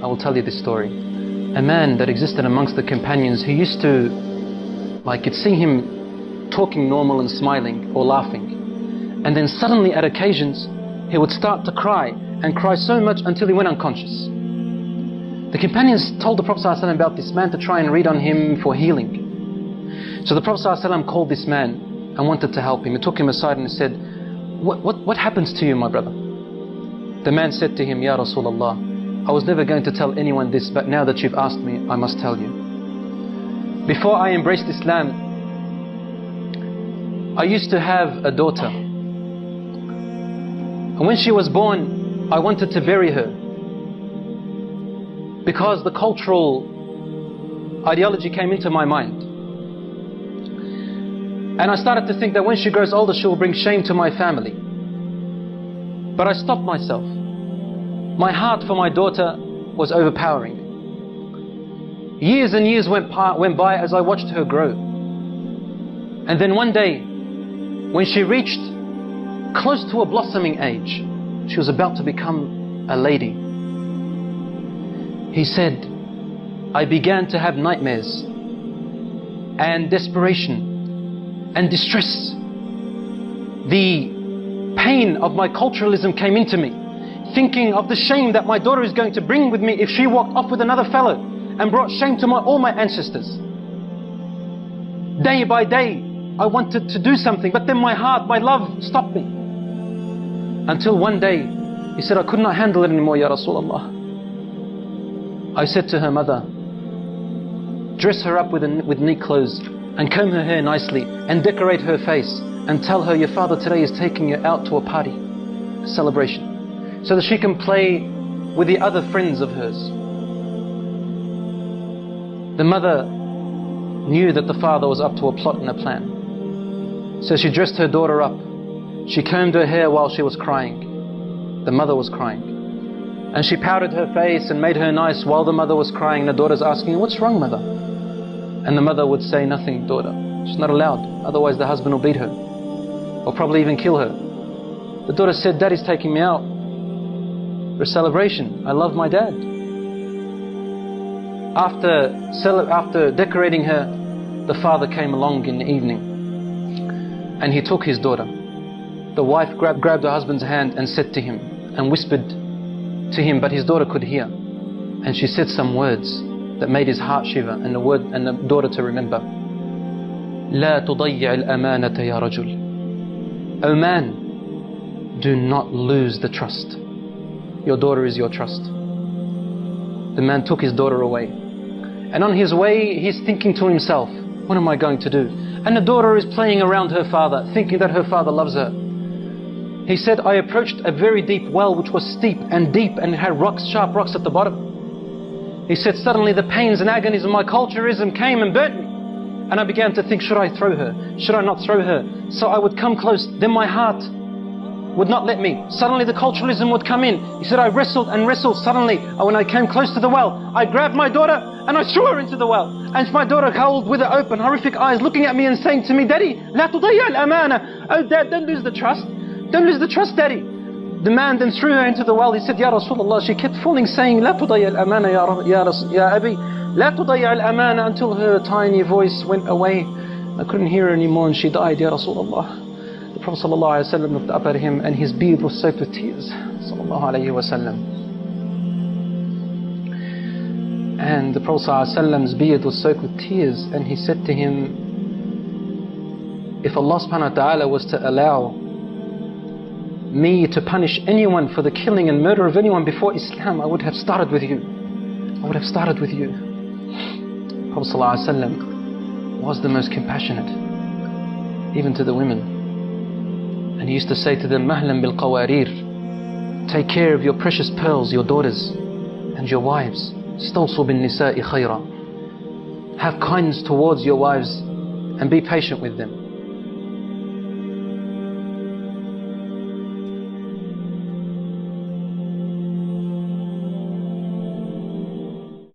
I will tell you this story. A man that existed amongst the companions who used to, you'd see him talking normal and smiling or laughing. And then suddenly at occasions, he would start to cry and cry so much until he went unconscious. The companions told the Prophet ﷺ about this man to try and read on him for healing. So the Prophet ﷺ called this man and wanted to help him. He took him aside and said, what happens to you, my brother? The man said to him, Ya Rasulullah, I was never going to tell anyone this, but now that you've asked me, I must tell you. Before I embraced Islam, I used to have a daughter. And when she was born, I wanted to bury her, because the cultural ideology came into my mind. And I started to think that when she grows older, she will bring shame to my family. But I stopped myself. My heart for my daughter was overpowering. Years and years went by as I watched her grow. And then one day, when she reached close to a blossoming age, she was about to become a lady. He said, I began to have nightmares and desperation and distress. The pain of my culturalism came into me, thinking of the shame that my daughter is going to bring with me if she walked off with another fellow and brought shame to all my ancestors. Day by day, I wanted to do something, but then my heart, my love stopped me. Until one day, he said, I could not handle it anymore, Ya Rasulullah. I said to her mother, dress her up with neat clothes and comb her hair nicely and decorate her face and tell her your father today is taking you out to a party, a celebration, so that she can play with the other friends of hers. The mother knew that the father was up to a plot and a plan. So she dressed her daughter up. She combed her hair while she was crying. The mother was crying. And she powdered her face and made her nice while the mother was crying. The daughter's asking, what's wrong, mother? And the mother would say, nothing, daughter. She's not allowed, otherwise the husband will beat her, or probably even kill her. The daughter said, Daddy's taking me out for a celebration. I love my dad. After decorating her, the father came along in the evening and he took his daughter. The wife grabbed her husband's hand and said to him, and whispered to him, but his daughter could hear. And she said some words that made his heart shiver, and the daughter to remember. لا تضيع الأمانة يا رجل. O man, do not lose the trust. Your daughter is your trust. The man took his daughter away. And on his way, he's thinking to himself, what am I going to do? And the daughter is playing around her father, thinking that her father loves her. He said, I approached a very deep well which was steep and deep and it had rocks, sharp rocks at the bottom. He said, suddenly the pains and agonies of my culturism came and burnt me. And I began to think, should I throw her? Should I not throw her? So I would come close, then my heart would not let me. Suddenly the culturalism would come in. He said, I wrestled and wrestled. Suddenly, when I came close to the well, I grabbed my daughter and I threw her into the well. And my daughter held with her open, horrific eyes, looking at me and saying to me, Daddy, لا تضيع الأمانة. Oh Dad, don't lose the trust. Don't lose the trust, Daddy. The man then threw her into the well. He said, Ya Rasulullah. She kept falling, saying, لا تضيع الأمانة يا أبي. لا تضيع الأمانة, until her tiny voice went away. I couldn't hear her anymore and she died, Ya Rasulullah. The Prophet ﷺ looked up at him and his beard was soaked with tears. And the Prophet ﷺ's beard was soaked with tears, and he said to him, if Allah subhanahu wa ta'ala was to allow me to punish anyone for the killing and murder of anyone before Islam, I would have started with you. I would have started with you. The Prophet ﷺ was the most compassionate, even to the women. And he used to say to them, Mahlan bil qawarir. Take care of your precious pearls, your daughters and your wives. Stawsu bin nisa'i khayra. Have kindness towards your wives and be patient with them.